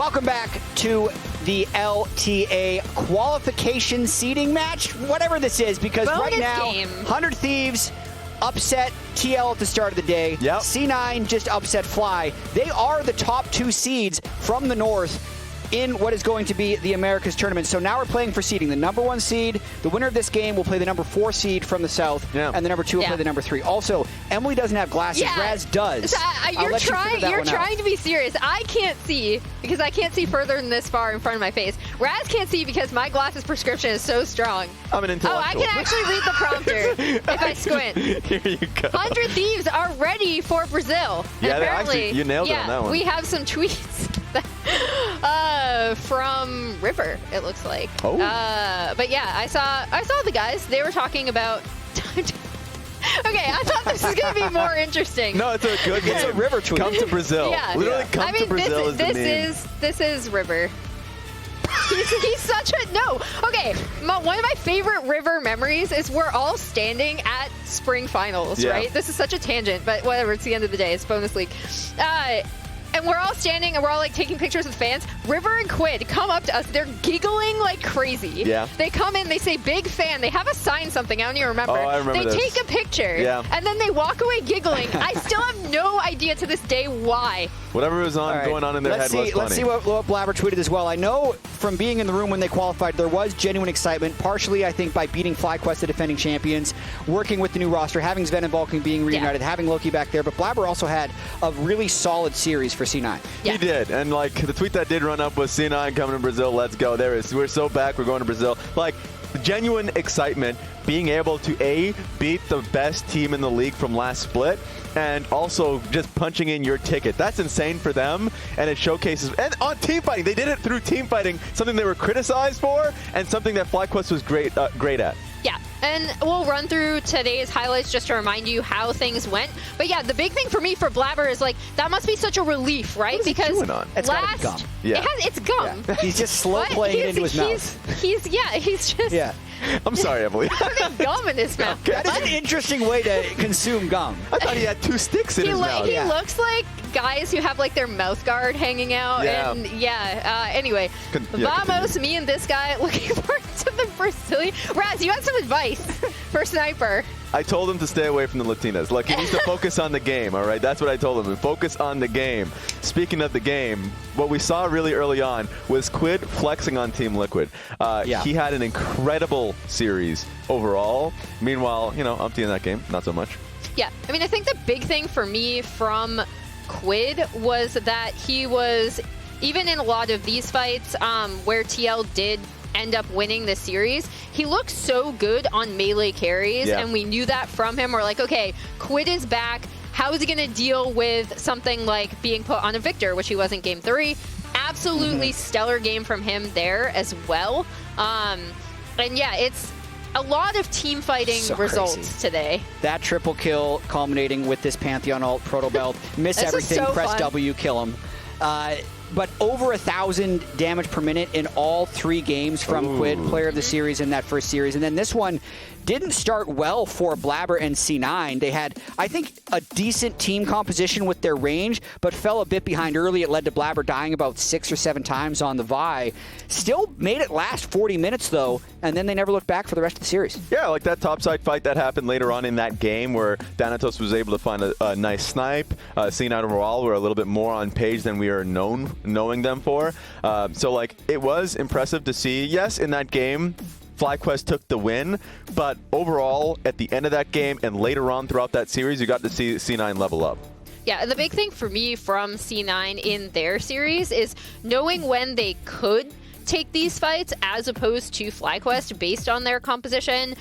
Welcome back to the LTA qualification seeding match, whatever this is, because bonus right now, game. 100 Thieves upset TL at the start of the day. Yep. C9 just upset Fly. They are the top 2 seeds from the North in what is going to be the Americas tournament. So now we're playing for seeding. The number 1 seed, the winner of this game will play the number 4 seed from the South, and the number 2 will play the number 3. Also, Emily doesn't have glasses. Raz does. So, you're trying to be serious. I can't see because I can't see further than this far in front of my face. Raz can't see because my glasses prescription is so strong. I'm an intellectual. Oh, I can actually read the prompter if I squint. Here you go. 100 Thieves are ready for Brazil. Yeah, and apparently, you nailed it on that one. We have some tweets from River, it looks like. Oh. But yeah, I saw the guys. They were talking about. Okay, I thought this was going to be more interesting. No, it's a good game. It's a River tweet. Come to Brazil. Yeah. Literally, come to Brazil is the meme. This is River. He's such a no. Okay, one of my favorite River memories is we're all standing at spring finals, right? This is such a tangent, but whatever. It's the end of the day. It's bonus league. And we're all standing and we're all like taking pictures with fans. River and Quid come up to us. They're giggling like crazy. Yeah. They come in, they say big fan. They have us sign something. I don't even remember. Oh, I remember They this. take a picture. Yeah. And then they walk away giggling. I still have no idea to this day why. Whatever was going on in their head was funny. Let's see what Blaber tweeted as well. I know from being in the room when they qualified, there was genuine excitement, partially, I think, by beating FlyQuest, the defending champions, working with the new roster, having Zven and Vulcan being reunited, having Loki back there. But Blaber also had a really solid series for C9. Yeah. He did. And, like, the tweet that did run up was C9 coming to Brazil. Let's go. There it is. We're so back. We're going to Brazil. Like, genuine excitement, being able to, A, beat the best team in the league from last split, and also just punching in your ticket. That's insane for them, and it showcases, and on team fighting, they did it through team fighting, something they were criticized for, and something that FlyQuest was great at. Yeah, and we'll run through today's highlights just to remind you how things went. But yeah, the big thing for me for Blaber is like, that must be such a relief, right? What is because he doing on? It's gotta be gum. Yeah. It's gum. Yeah. He's just slow playing it into his mouth. He's just... Yeah. I'm sorry, Emily. having gum in his mouth. That is an interesting way to consume gum. I thought he had 2 sticks in his mouth. He looks like guys who have like their mouth guard hanging out. Yeah. And anyway, vamos, me and this guy looking forward to the Brazilian. Raz, you had some advice for Sniper. I told him to stay away from the Latinas. Look, he needs to focus on the game, all right? That's what I told him. Focus on the game. Speaking of the game, what we saw really early on was Quid flexing on Team Liquid. He had an incredible series overall. Meanwhile, Umpty in that game, not so much. Yeah, I mean, I think the big thing for me from Quid was that he was, even in a lot of these fights where TL did end up winning the series, he looked so good on melee carries, and we knew that from him. We're like, okay, Quid is back. How is he going to deal with something like being put on a Victor, which he was in Game 3? Absolutely stellar game from him there as well. And yeah, it's a lot of team fighting results today. That triple kill culminating with this Pantheon ult, Proto Belt, miss everything, press fun. W, kill him. But over 1,000 damage per minute in all 3 games from Quid, player of the series in that first series. And then this one didn't start well for Blaber and C9. They had, I think, a decent team composition with their range, but fell a bit behind early. It led to Blaber dying about 6 or 7 times on the Vi. Still made it last 40 minutes, though, and then they never looked back for the rest of the series. Yeah, like that topside fight that happened later on in that game where Thanatos was able to find a nice snipe. C9 overall were a little bit more on page than we are knowing them for. So, like, it was impressive to see. Yes, in that game, FlyQuest took the win, but overall, at the end of that game and later on throughout that series, you got to see C9 level up. Yeah, the big thing for me from C9 in their series is knowing when they could take these fights as opposed to FlyQuest based on their composition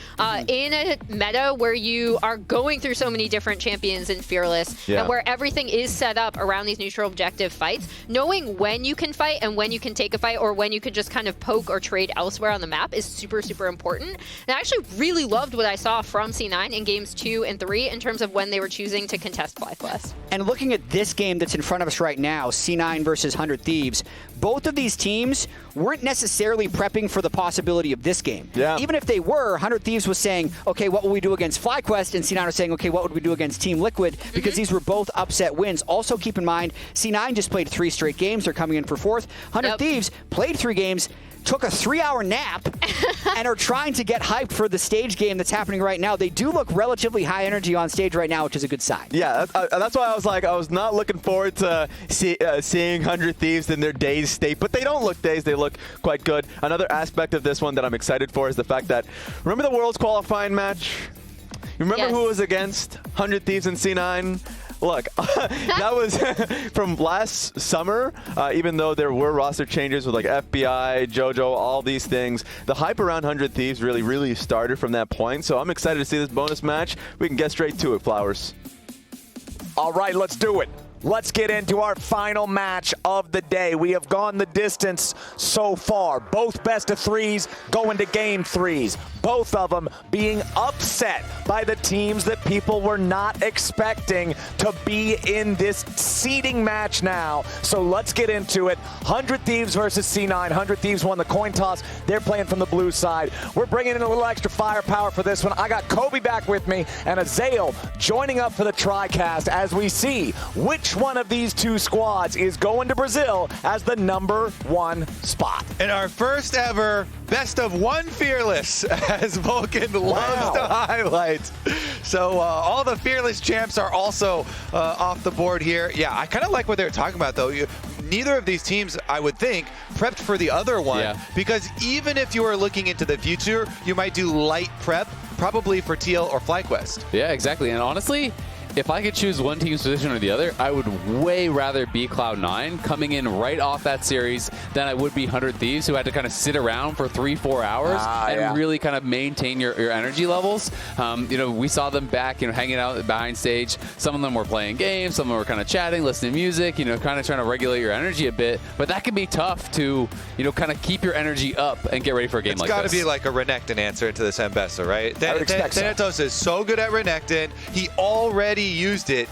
in a meta where you are going through so many different champions in Fearless and where everything is set up around these neutral objective fights. Knowing when you can fight and when you can take a fight or when you could just kind of poke or trade elsewhere on the map is super, super important. And I actually really loved what I saw from C9 in games 2 and 3 in terms of when they were choosing to contest FlyQuest. And looking at this game that's in front of us right now, C9 versus 100 Thieves, both of these teams weren't necessarily prepping for the possibility of this game. Yeah. Even if they were, 100 Thieves was saying, okay, what will we do against FlyQuest? And C9 was saying, okay, what would we do against Team Liquid? Because these were both upset wins. Also keep in mind, C9 just played 3 straight games. They're coming in for 4th. 100 Thieves played 3 games, took a 3-hour nap, and are trying to get hyped for the stage game that's happening right now. They do look relatively high energy on stage right now, which is a good sign. Yeah, that's why I was like, I was not looking forward to seeing 100 Thieves in their dazed state, but they don't look dazed. They look quite good. Another aspect of this one that I'm excited for is the fact that, remember the Worlds qualifying match? You remember who was against 100 Thieves and C9? Look, that was from last summer, even though there were roster changes with like FBI, JoJo, all these things. The hype around 100 Thieves really started from that point. So I'm excited to see this bonus match. We can get straight to it, Flowers. All right, let's do it. Let's get into our final match of the day. We have gone the distance so far. Both best of 3s going to game 3s. Both of them being upset by the teams that people were not expecting to be in this seeding match now. So let's get into it. 100 Thieves versus C9. 100 Thieves won the coin toss. They're playing from the blue side. We're bringing in a little extra firepower for this one. I got Kobe back with me and Azael joining up for the TriCast as we see which one of these 2 squads is going to Brazil as the #1 spot. In our first ever best of 1 fearless, as Vulcan loves to highlight. So all the fearless champs are also off the board here. Yeah, I kind of like what they're talking about, though. Neither of these teams, I would think, prepped for the other one, because even if you are looking into the future, you might do light prep, probably for TL or FlyQuest. Yeah, exactly. And honestly, if I could choose one team's position or the other, I would way rather be Cloud9 coming in right off that series than I would be 100 Thieves, who had to kind of sit around for 3-4 hours and really kind of maintain your energy levels. You know, we saw them back, hanging out behind stage. Some of them were playing games, some of them were kind of chatting, listening to music, kind of trying to regulate your energy a bit. But that can be tough to, kind of keep your energy up and get ready for a game like this. It's got to be like a Renekton answer to this Ambessa, right? I would expect Thanatos is so good at Renekton. He already used it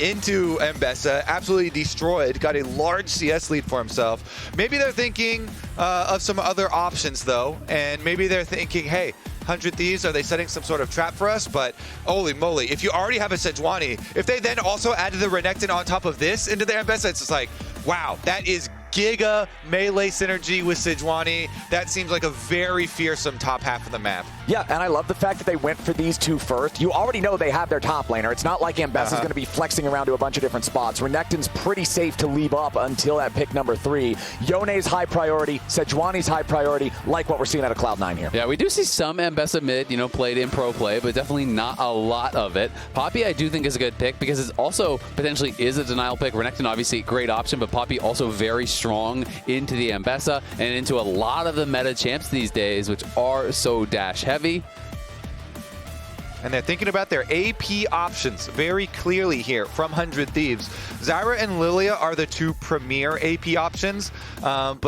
into Ambessa, absolutely destroyed, got a large CS lead for himself. Maybe they're thinking of some other options, though, and maybe they're thinking, hey, 100 Thieves, are they setting some sort of trap for us? But holy moly, if you already have a Sejuani, if they then also added the Renekton on top of this into the Ambessa, it's just like, wow, that is giga melee synergy with Sejuani. That seems like a very fearsome top half of the map. Yeah, and I love the fact that they went for these 2 first. You already know they have their top laner. It's not like Ambessa's going to be flexing around to a bunch of different spots. Renekton's pretty safe to leave up until that pick number 3. Yone's high priority, Sejuani's high priority, like what we're seeing out of Cloud9 here. Yeah, we do see some Ambessa mid, played in pro play, but definitely not a lot of it. Poppy, I do think, is a good pick because it also potentially is a denial pick. Renekton, obviously, great option, but Poppy also very strong into the Ambessa and into a lot of the meta champs these days, which are so dash heavy. And they're thinking about their AP options very clearly here from 100 Thieves. Zyra and Lilia are the 2 premier AP options, and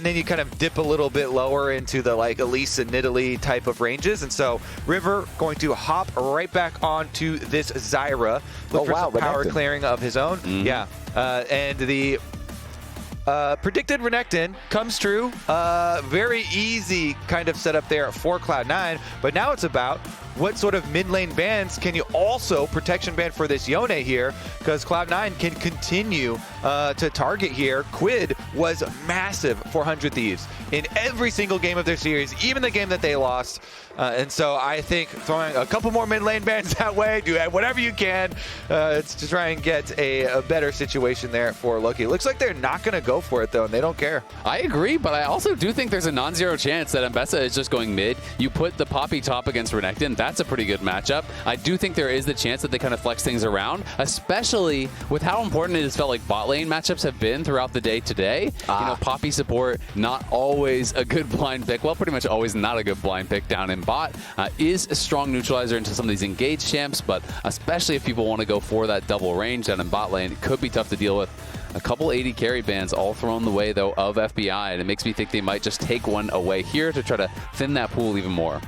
then you kind of dip a little bit lower into the like Elise and Nidalee type of ranges. And so River going to hop right back onto this Zyra. Look for some power clearing of his own. Yeah, and the predicted Renekton comes true. Very easy kind of setup there for Cloud9, but now it's about what sort of mid lane bans can you also protection ban for this Yone here, because Cloud9 can continue to target here. Quid was massive for 100 Thieves in every single game of their series, even the game that they lost. And so I think throwing a couple more mid lane bans that way, do whatever you can to try and get a better situation there for Loki. It looks like they're not going to go for it, though, and they don't care. I agree, but I also do think there's a non-zero chance that Ambessa is just going mid. You put the Poppy top against Renekton, that's a pretty good matchup. I do think there is the chance that they kind of flex things around, especially with how important it has felt like bot lane matchups have been throughout the day today. Poppy support, not always a good blind pick. Well, pretty much always not a good blind pick down in bot. Is a strong neutralizer into some of these engaged champs, but especially if people want to go for that double range down in bot lane, it could be tough to deal with. A couple 80 carry bans all thrown the way, though, of FBI, and it makes me think they might just take one away here to try to thin that pool even more.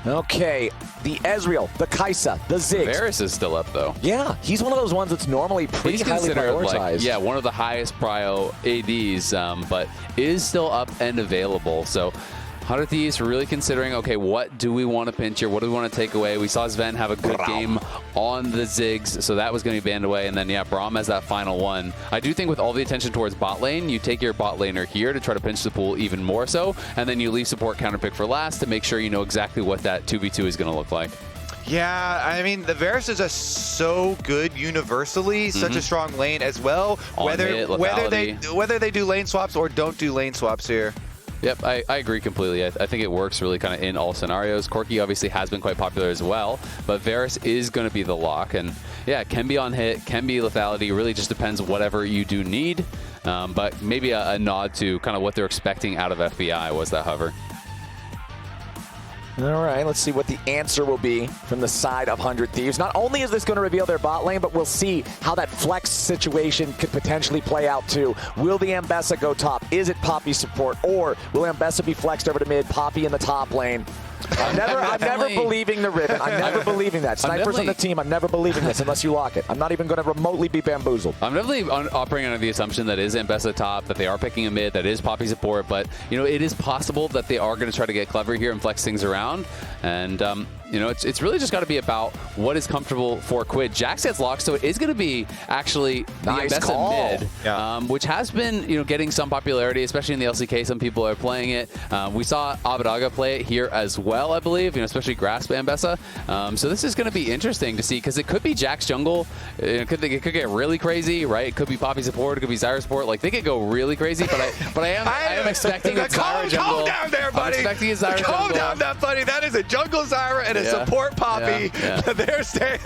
Okay, the Ezreal, the Kai'Sa, the Ziggs. Varus is still up, though. Yeah, he's one of those ones that's normally pretty He's highly considered, prioritized. like, one of the highest prio ADs, but is still up and available. So 100 Thieves really considering, okay, what do we want to pinch here? What do we want to take away? We saw Zven have a good game on the Ziggs, so that was going to be banned away. And then, yeah, Braum has that final one. I do think with all the attention towards bot lane, you take your bot laner here to try to pinch the pool even more so, and then you leave support counterpick for last to make sure you know exactly what that 2v2 is going to look like. Yeah, I mean, the Varus is just so good universally, such a strong lane as well. Whether they do lane swaps or don't do lane swaps here. Yep, I agree completely. I think it works really kind of in all scenarios. Corki obviously has been quite popular as well, but Varus is going to be the lock. And yeah, it can be on hit, can be lethality. Really just depends whatever you do need. But maybe a nod to kind of what they're expecting out of FBI was that hover. All right, let's see what the answer will be from the side of 100 Thieves. Not only is this going to reveal their bot lane, but we'll see how that flex situation could potentially play out too. Will the Ambessa go top? Is it Poppy support? Or will Ambessa be flexed over to mid, Poppy in the top lane? I'm never believing the Riven. I'm never believing that. Snipers on the team, I'm never believing this unless you lock it. I'm not even going to remotely be bamboozled. I'm definitely operating under the assumption that is Ambessa top, that they are picking a mid, that is Poppy support, but, you know, it is possible that they are going to try to get clever here and flex things around. And, you know, it's really just got to be about what is comfortable for Quid. Jax gets locked, so it is going to be actually the Ambessa mid, which has been, you know, getting some popularity, especially in the LCK. Some people are playing it. We saw Abadaga play it here as well, I believe, you know, especially Grasp Ambessa. So this is going to be interesting to see because it could be Jax jungle. It could get really crazy, right? It could be Poppy support. It could be Zyra support. Like, they could go really crazy, but I am expecting a Zyra jungle. Calm down there, buddy. I'm expecting a Zyra jungle. Calm down there, buddy. That is a jungle Zyra and a support Poppy. Yeah. They're staying.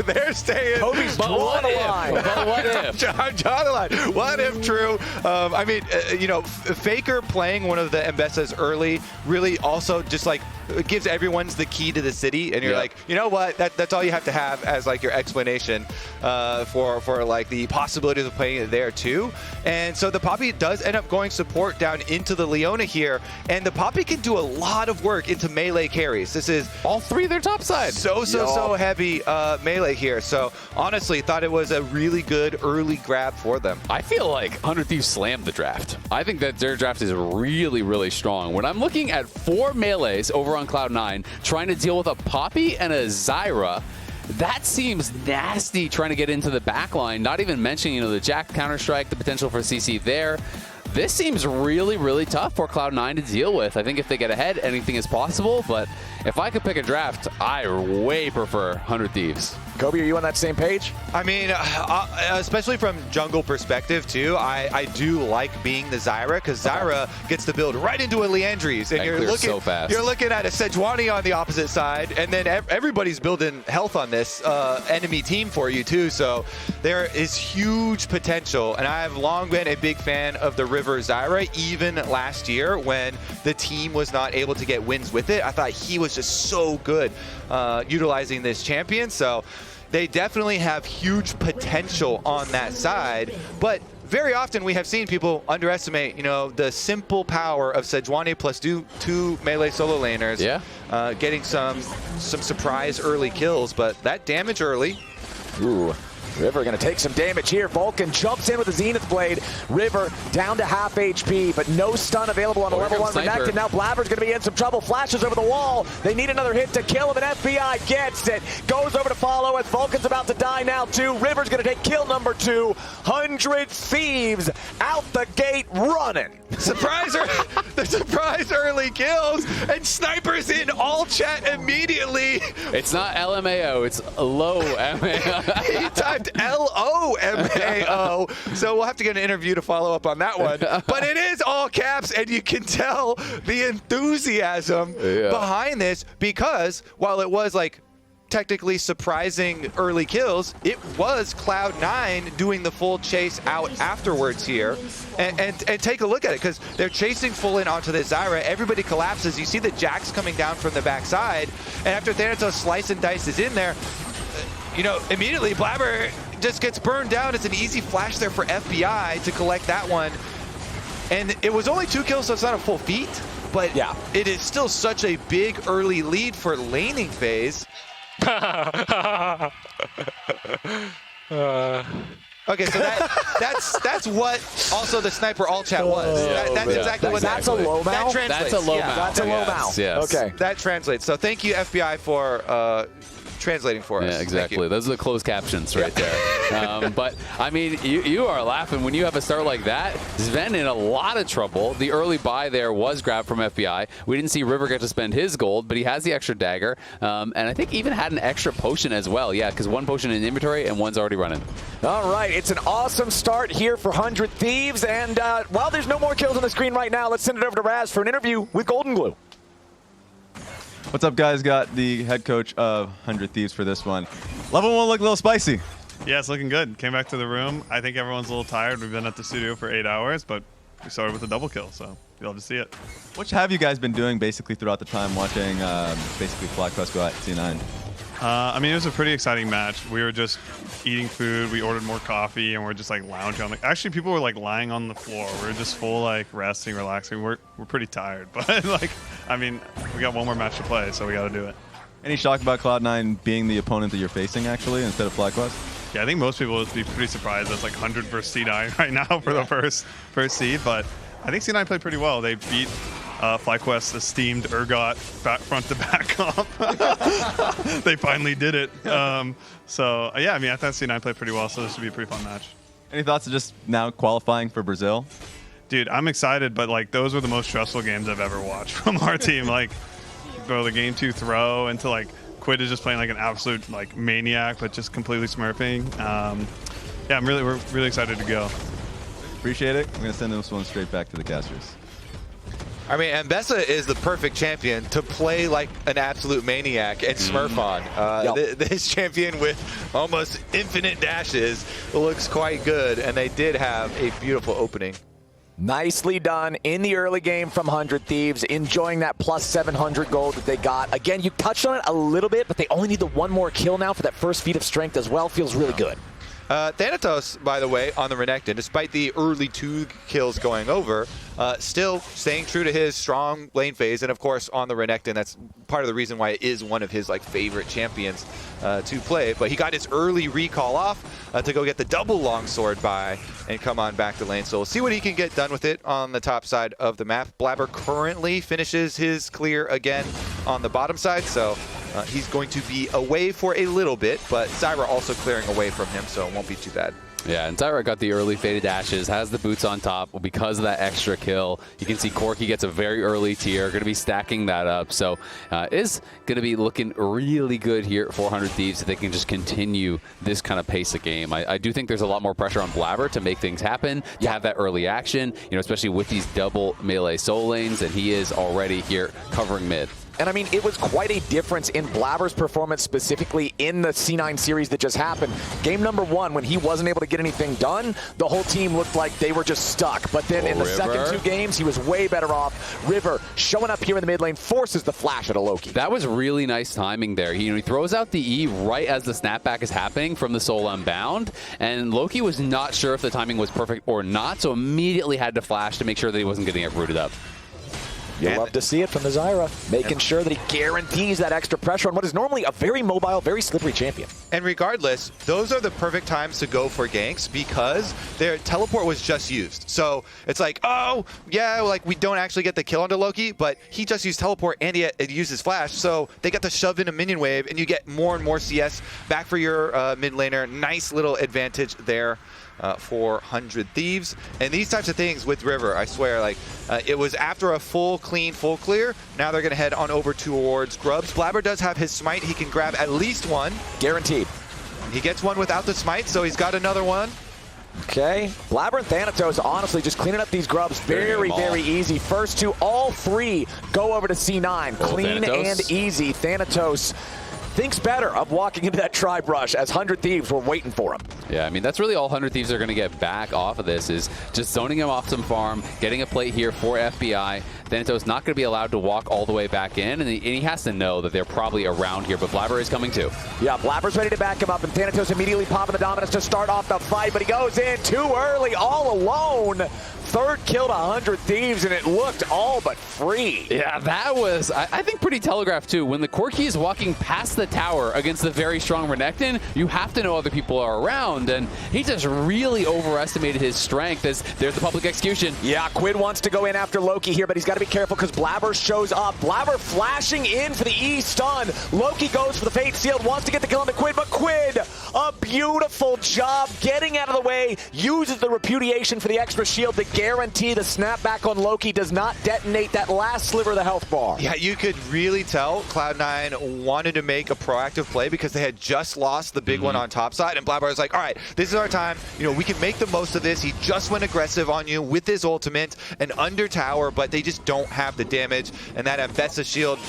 Kobe's drawing the line. But what if? I'm drawing the line. What if true? I mean, you know, Faker playing one of the Ambessas early really also just like gives everyone's the key to the city, and you're like, you know what? That's all you have to have as like your explanation for like the possibilities of playing it there too. And so the Poppy does end up going support down into the Leona here, and the Poppy can do a lot of work into melee carries. This is all three of their top side. So heavy melee here. So honestly, thought it was a really good early grab for them. I feel like 100 Thieves slammed the draft. I think that their draft is really, really strong. When I'm looking at 4 melees over on Cloud9, trying to deal with a Poppy and a Zyra, that seems nasty trying to get into the back line, not even mentioning, you know, the Jack Counter-Strike, the potential for CC there. This seems really, really tough for Cloud9 to deal with. I think if they get ahead, anything is possible, but if I could pick a draft, I way prefer 100 Thieves. Kobe, are you on that same page? I mean, especially from jungle perspective too, I do like being the Zyra, because Zyra gets to build right into a Leandries, and you're looking so fast. You're looking at a Sejuani on the opposite side, and then everybody's building health on this enemy team for you too. So there is huge potential, and I have long been a big fan of the River Zyra. Even last year when the team was not able to get wins with it, I thought he was just so good utilizing this champion. So they definitely have huge potential on that side, but very often we have seen people underestimate, you know, the simple power of Sejuani plus two melee solo laners, getting some surprise early kills, but that damage early. Ooh. River going to take some damage here. Vulcan jumps in with the Zenith Blade. River down to half HP, but no stun available on the level 1 Renekton. Now Blaber's going to be in some trouble. Flashes over the wall. They need another hit to kill him, and FBI gets it. Goes over to follow as Vulcan's about to die now too. River's going to take kill number 2. 100 Thieves out the gate running. The surprise early kills, and Snipers in all chat immediately. It's not LMAO, it's low MAO. He typed LOMAO, so we'll have to get an interview to follow up on that one. But it is all caps, and you can tell the enthusiasm behind this, because while it was like technically surprising early kills, it was Cloud9 doing the full chase out afterwards here. And take a look at it, because they're chasing full in onto the Zyra. Everybody collapses. You see the Jax coming down from the backside, and after Thanatos slice and dices in there, you know, immediately Blaber just gets burned down. It's an easy flash there for FBI to collect that one. And it was only 2 kills, so it's not a full feat, but it is still such a big early lead for laning phase. Okay, so that's what also the sniper all chat was. That's exactly what that's a low mount. That translates. That's a low mount. That's a low mount. Yes. Okay. That translates. So thank you FBI for translating for us. Yeah, exactly. Those are the closed captions right there. But, I mean, you are laughing when you have a start like that. Zven in a lot of trouble. The early buy there was grabbed from FBI. We didn't see River get to spend his gold, but he has the extra dagger. And I think even had an extra potion as well. Yeah, because one potion in inventory and one's already running. All right, it's an awesome start here for 100 Thieves. And while there's no more kills on the screen right now, let's send it over to Raz for an interview with Golden Glue. What's up, guys? Got the head coach of 100 Thieves for this one. Level 1 look a little spicy. Yeah, it's looking good. Came back to the room. I think everyone's a little tired. We've been at the studio for 8 hours, but we started with a double kill, so you'll have to see it. What have you guys been doing basically throughout the time watching basically FlyQuest go at C9? I mean, it was a pretty exciting match. We were just eating food. We ordered more coffee, and we're just like lounging on the. Actually, people were like lying on the floor. We were just full like resting, relaxing. We're pretty tired, but like, I mean, we got one more match to play, so we got to do it. Any shock about Cloud9 being the opponent that you're facing actually instead of FlyQuest? Yeah, I think most people would be pretty surprised. That's like 100 versus C9 right now for the first seed, but I think C9 played pretty well. They beat FlyQuest's esteemed Urgot front to back comp. They finally did it. So yeah, I mean, I thought C9 played pretty well, so this would be a pretty fun match. Any thoughts of just now qualifying for Brazil? Dude, I'm excited, but like those were the most stressful games I've ever watched from our team. Like, bro, the game 2 throw into like Quid is just playing like an absolute like maniac, but just completely smurfing. Yeah, we're really excited to go. Appreciate it. I'm gonna send this one straight back to the casters. I mean, Ambessa is the perfect champion to play like an absolute maniac and smurf on. This champion with almost infinite dashes looks quite good, and they did have a beautiful opening. Nicely done in the early game from 100 Thieves, enjoying that plus 700 gold that they got. Again, you touched on it a little bit, but they only need the one more kill now for that first feat of strength as well. Feels really good. Thanatos, by the way, on the Renekton, despite the early 2 kills going over, still staying true to his strong lane phase, and of course on the Renekton, that's part of the reason why it is one of his like favorite champions to play. But he got his early recall off to go get the double longsword buy and come on back to lane. So we'll see what he can get done with it on the top side of the map. Blaber currently finishes his clear again on the bottom side, so he's going to be away for a little bit, but Zyra also clearing away from him, so it won't be too bad. Yeah, and Zyra got the early faded dashes, has the boots on top because of that extra kill. You can see Corki gets a very early tier, going to be stacking that up. So is going to be looking really good here at 400 Thieves if they can just continue this kind of pace of game. I do think there's a lot more pressure on Blaber to make things happen, to have that early action, you know, especially with these double melee soul lanes, and he is already here covering mid. And I mean, it was quite a difference in Blaber's performance specifically in the C9 series that just happened. Game number 1, when he wasn't able to get anything done, the whole team looked like they were just stuck. But then in the second 2 games, he was way better off. River showing up here in the mid lane, forces the flash at a Loki. That was really nice timing there. He throws out the E right as the snapback is happening from the Soul Unbound, and Loki was not sure if the timing was perfect or not, so immediately had to flash to make sure that he wasn't getting it rooted up. You'll love to see it from the Zyra, making sure that he guarantees that extra pressure on what is normally a very mobile, very slippery champion. And regardless, those are the perfect times to go for ganks because their teleport was just used. So it's like, oh, yeah, like we don't actually get the kill onto Loki, but he just used teleport and he uses flash, so they got to shove in a minion wave and you get more and more CS back for your mid laner. Nice little advantage there. For 100 Thieves. And these types of things with River, I swear, like it was after a full clear. Now they're going to head on over towards Grubs. Blaber does have his smite. He can grab at least one. Guaranteed. He gets one without the smite, so he's got another one. Okay, Blaber and Thanatos honestly just cleaning up these grubs very easy. First 2, all 3 go over to C9. Clean Thanatos. And easy. Thanatos thinks better of walking into that tribe rush as 100 Thieves were waiting for him. Yeah, I mean, that's really all 100 Thieves are going to get back off of this is just zoning him off some farm, getting a plate here for FBI. Thanatos not going to be allowed to walk all the way back in, and he has to know that they're probably around here, but Blaber is coming too. Yeah, Blaber's ready to back him up, and Thanatos immediately popping the dominance to start off the fight, but he goes in too early, all alone. Third kill to 100 Thieves, and it looked all but free. Yeah, that was, I think, pretty telegraphed, too. When the Corki is walking past the tower against the very strong Renekton, you have to know other people are around, and he just really overestimated his strength as there's the public execution. Yeah, Quid wants to go in after Loki here, but he's got to be careful because Blaber shows up. Blaber flashing in for the E-stun. Loki goes for the Fate Sealed, wants to get the kill on the Quid, but Quid, a beautiful job getting out of the way, uses the repudiation for the extra shield to guarantee the snapback on Loki does not detonate that last sliver of the health bar. Yeah, you could really tell Cloud9 wanted to make a proactive play because they had just lost the big one on top side, and Blaber was like, all right, this is our time. You know, we can make the most of this. He just went aggressive on you with his ultimate and under tower, but they just don't have the damage, and that Ambessa shield,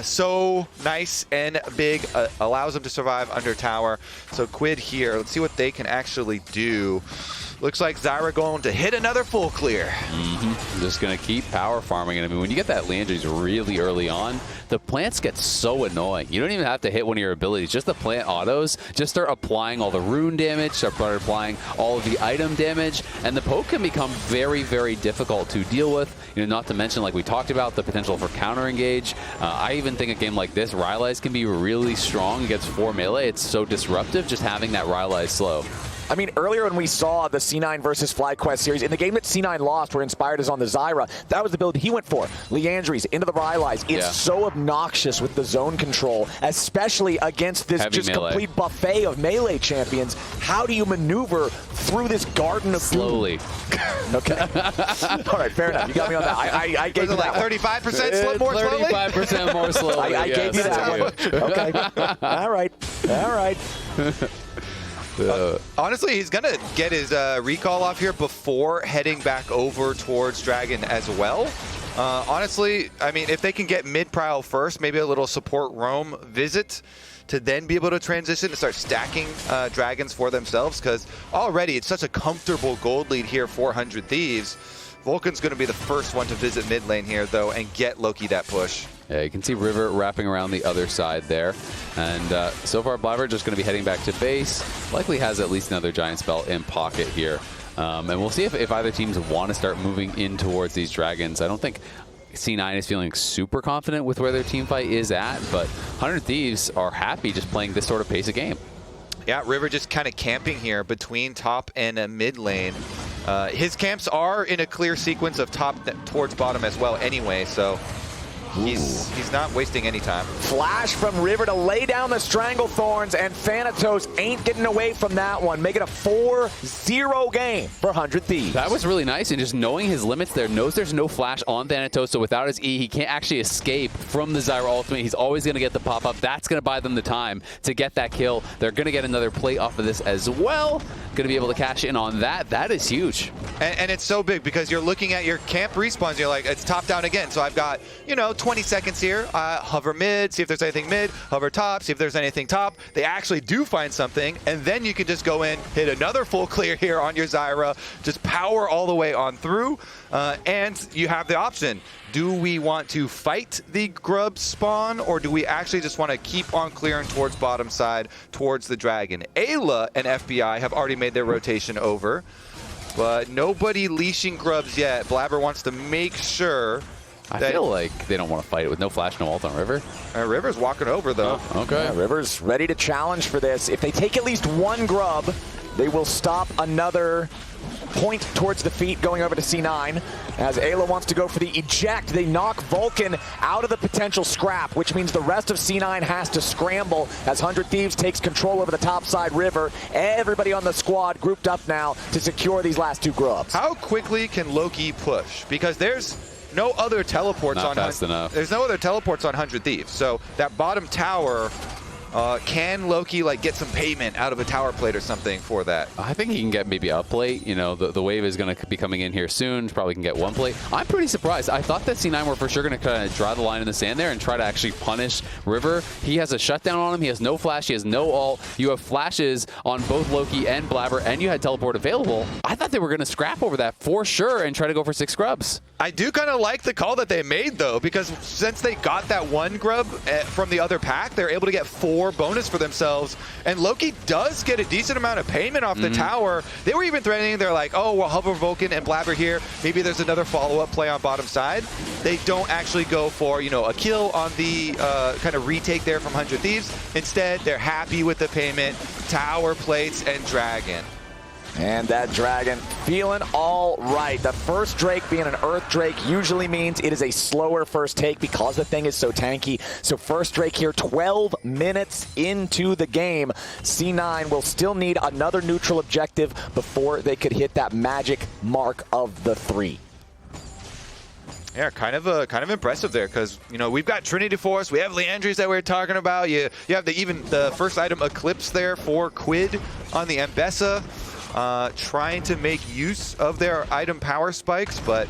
so nice and big, allows him to survive under tower. So Quid here, let's see what they can actually do. Looks like Zyra going to hit another full clear. Just going to keep power farming. And I mean, when you get that Leandries really early on, the plants get so annoying. You don't even have to hit one of your abilities. Just the plant autos. Just start applying all the rune damage, start applying all of the item damage, and the poke can become very, very difficult to deal with. You know, not to mention, like we talked about, the potential for counter engage. I even think a game like this, Rylai's can be really strong against 4 melee. It's so disruptive just having that Rylai slow. I mean, earlier when we saw the C9 versus FlyQuest series, in the game that C9 lost, where Inspired is on the Zyra, that was the build he went for. Leandries into the Rylais. It's so obnoxious with the zone control, especially against this heavy just melee. Complete buffet of melee champions. How do you maneuver through this garden of slowly? Okay. All right, fair enough. You got me on that. I gave you like that 35% slow, more slowly? 35% more slowly. I gave you that one. Okay. All right. All right. Honestly, he's going to get his recall off here before heading back over towards Dragon as well. Honestly, I mean, if they can get mid-prowl first, maybe a little support roam visit to then be able to transition and start stacking dragons for themselves, because already it's such a comfortable gold lead here for 100 Thieves. Vulcan's going to be the first one to visit mid lane here, though, and get Loki that push. Yeah, you can see River wrapping around the other side there. And so far, Blaber just going to be heading back to base. Likely has at least another giant spell in pocket here. And we'll see if either teams want to start moving in towards these dragons. I don't think C9 is feeling super confident with where their team fight is at, but 100 Thieves are happy just playing this sort of pace of game. Yeah, River just kind of camping here between top and mid lane. His camps are in a clear sequence of top towards bottom as well anyway, so he's not wasting any time. Flash from River to lay down the Strangle Thorns, and Thanatos ain't getting away from that one, making a 4-0 game for 100 Thieves. That was really nice, and just knowing his limits there, knows there's no flash on Thanatos, so without his E, he can't actually escape from the Zyra ultimate. He's always going to get the pop-up. That's going to buy them the time to get that kill. They're going to get another play off of this as well. Going to be able to cash in on that. That is huge. And it's so big because you're looking at your camp respawns. You're like, it's top down again. So I've got, 20 seconds here. Hover mid, see if there's anything mid. Hover top, see if there's anything top. They actually do find something. And then you can just go in, hit another full clear here on your Zyra. Just power all the way on through. And you have the option. Do we want to fight the grub spawn, or do we actually just want to keep on clearing towards bottom side, towards the dragon? Eyla and FBI have already made their rotation over, but nobody leashing grubs yet. Blaber wants to make sure I feel like they don't want to fight it with no flash, no ult on River. River's walking over, though. Oh, okay. Yeah, River's ready to challenge for this. If they take at least one grub, they will stop another point towards the feet going over to C9. As Eyla wants to go for the eject, they knock Vulcan out of the potential scrap, which means the rest of C9 has to scramble as 100 Thieves takes control over the top side River. Everybody on the squad grouped up now to secure these last two grubs. How quickly can Loki push? Because there's no other teleports Not on fast enough. There's no other teleports on 100 Thieves. So that bottom tower Can Loki like get some payment out of a tower plate or something for that? I think he can get maybe a plate. You know, the wave is going to be coming in here soon. Probably can get one plate. I'm pretty surprised. I thought that C9 were for sure going to kind of draw the line in the sand there and try to actually punish River. He has a shutdown on him. He has no flash. He has no ult. You have flashes on both Loki and Blaber, and you had teleport available. I thought they were going to scrap over that for sure and try to go for 6 scrubs. I do kind of like the call that they made, though, because since they got that 1 grub from the other pack, they're able to get 4 bonus for themselves. And Loki does get a decent amount of payment off the tower. They were even threatening. They're like, oh, we'll hover Vulcan and Blaber here. Maybe there's another follow-up play on bottom side. They don't actually go for, you know, a kill on the kind of retake there from 100 Thieves. Instead, they're happy with the payment, tower plates, and dragon. And that dragon feeling all right. The first Drake being an Earth Drake usually means it is a slower first take because the thing is so tanky. So first Drake here, 12 minutes into the game. C9 will still need another neutral objective before they could hit that magic mark of the 3. Yeah, kind of impressive there, because you know we've got Trinity Force, we have Leandries that we were talking about. You have even the first item Eclipse there for Quid on the Ambessa. Trying to make use of their item power spikes, but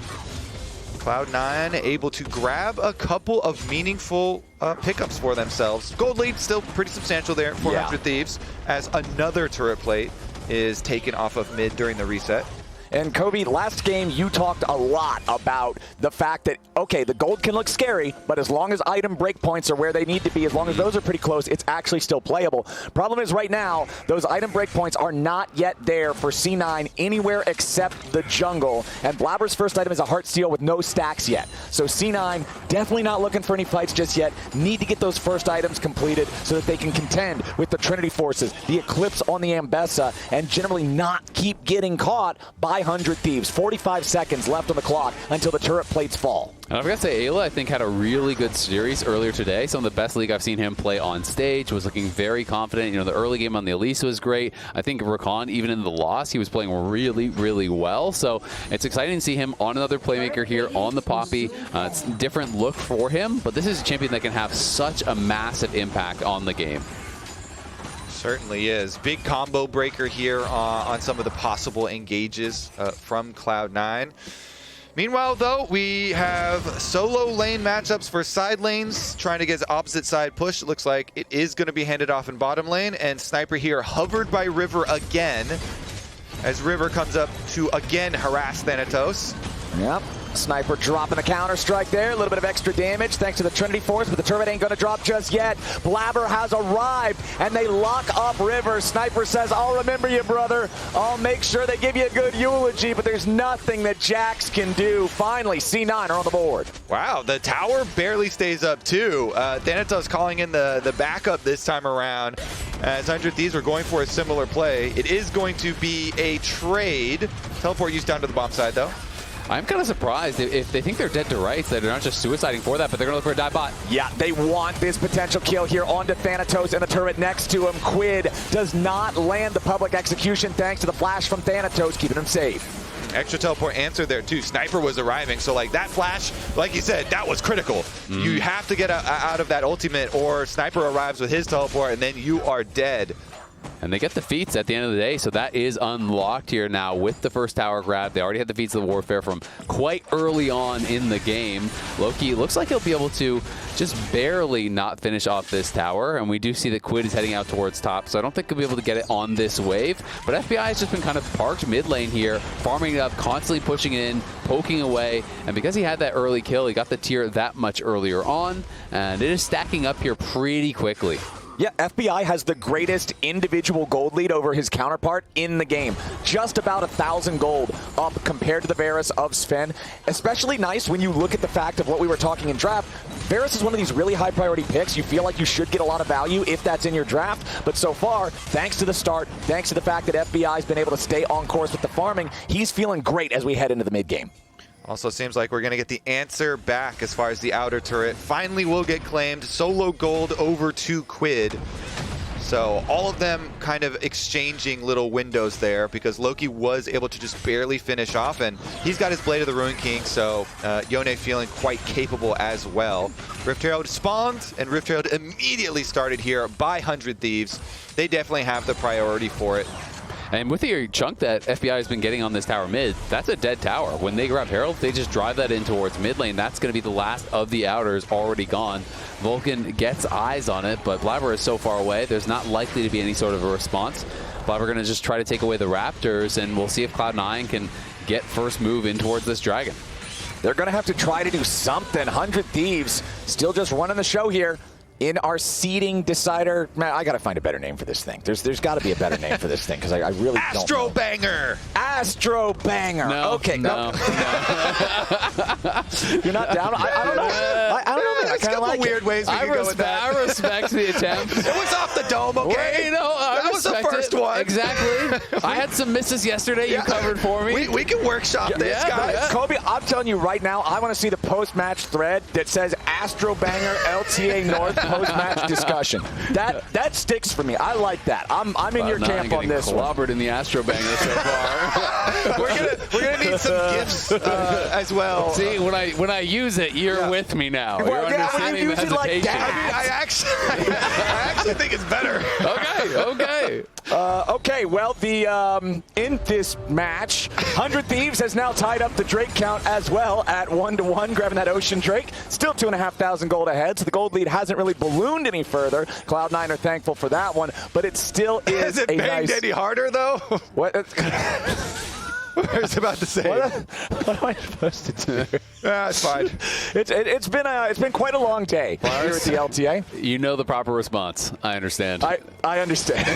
Cloud9 able to grab a couple of meaningful pickups for themselves. Gold lead still pretty substantial there, 400 Thieves, as another turret plate is taken off of mid during the reset. And Kobe, last game you talked a lot about the fact that, okay, the gold can look scary, but as long as item breakpoints are where they need to be, as long as those are pretty close, it's actually still playable. Problem is right now, those item breakpoints are not yet there for C9 anywhere except the jungle. And Blaber's first item is a Heart Seal with no stacks yet. So C9 definitely not looking for any fights just yet. Need to get those first items completed so that they can contend with the Trinity Forces, the Eclipse on the Ambessa, and generally not keep getting caught by 100 Thieves. 45 seconds left on the clock until the turret plates fall. And I've got to say, Eyla, I think, had a really good series earlier today. Some of the best league I've seen him play on stage. Was looking very confident. You know, the early game on the Elise was great. I think Rakan, even in the loss, he was playing really, really well. So it's exciting to see him on another playmaker here on the Poppy. It's a different look for him, but this is a champion that can have such a massive impact on the game. Certainly is. Big combo breaker here on some of the possible engages from Cloud9. Meanwhile, though, we have solo lane matchups for side lanes, trying to get his opposite side push. It looks like it is going to be handed off in bottom lane, and Sniper here hovered by River again, as River comes up to again harass Thanatos. Yep. Sniper dropping the counter strike there. A little bit of extra damage thanks to the Trinity Force, but the turret ain't going to drop just yet. Blaber has arrived, and they lock up River. Sniper says, I'll remember you, brother. I'll make sure they give you a good eulogy, but there's nothing that Jax can do. Finally, C9 are on the board. Wow, the tower barely stays up, too. Thanatos calling in the backup this time around, as 100 Thieves were going for a similar play. It is going to be a trade. Teleport used down to the bomb side, though. I'm kind of surprised if they think they're dead to rights, that they're not just suiciding for that, but they're going to look for a dive bot. Yeah, they want this potential kill here onto Thanatos and the turret next to him. Quid does not land the public execution thanks to the flash from Thanatos, keeping him safe. Extra teleport answer there, too. Sniper was arriving, so like that flash, like you said, that was critical. You have to get out of that ultimate, or Sniper arrives with his teleport, and then you are dead. And they get the feats at the end of the day, so that is unlocked here now with the first tower grab. They already had the feats of the warfare from quite early on in the game. Loki looks like he'll be able to just barely not finish off this tower, and we do see that Quid is heading out towards top, so I don't think he'll be able to get it on this wave. But FBI has just been kind of parked mid lane here, farming it up, constantly pushing in, poking away, and because he had that early kill, he got the tier that much earlier on, and it is stacking up here pretty quickly. Yeah, FBI has the greatest individual gold lead over his counterpart in the game. Just about 1,000 gold up compared to the Varus of Zven. Especially nice when you look at the fact of what we were talking in draft. Varus is one of these really high priority picks. You feel like you should get a lot of value if that's in your draft. But so far, thanks to the start, thanks to the fact that FBI has been able to stay on course with the farming, he's feeling great as we head into the mid game. Also seems like we're going to get the answer back as far as the outer turret. Finally will get claimed. Solo gold over to Quid. So all of them kind of exchanging little windows there because Loki was able to just barely finish off, and he's got his Blade of the Ruined King, so Yone feeling quite capable as well. Rift Herald spawned, and Rift Herald immediately started here by 100 Thieves. They definitely have the priority for it. And with the chunk that FBI has been getting on this tower mid, that's a dead tower. When they grab Herald, they just drive that in towards mid lane. That's going to be the last of the outers already gone. Vulcan gets eyes on it, but Blaber is so far away, there's not likely to be any sort of a response. Blaber going to just try to take away the Raptors, and we'll see if Cloud9 can get first move in towards this Dragon. They're going to have to try to do something. 100 Thieves still just running the show here. In our seeding decider, man, I gotta find a better name for this thing. There's got to be a better name for this thing because I really don't know. Astro Banger. Astro Banger. No, okay, no. You're not down. I don't know. I don't know. Man. I kind of like weird ways we can go with that. I respect the attempt. It was off the dome, okay? That was the first one. Exactly. I had some misses yesterday. You covered for me. We can workshop this, guys. Yeah. Kobe, I'm telling you right now, I want to see the post-match thread that says Astro Banger LTA North post-match discussion. That sticks for me. I like that. I'm in your camp on this one. Clobbered in the Astro Banger so far. we're gonna need some gifts as well. See, when I use it, you're with me now. Well, you're understanding the hesitation. Like that. I actually think it's better. Okay. Okay, well, in this match, 100 Thieves has now tied up the Drake count as well at 1-1, grabbing that Ocean Drake. Still 2,500 gold ahead, so the gold lead hasn't really ballooned any further. Cloud9 are thankful for that one, but it still is Has it a banged nice... any harder, though? What? I was about to say. What am I supposed to do? It's fine. It's been quite a long day here at the LTA. You know the proper response. I understand. I understand.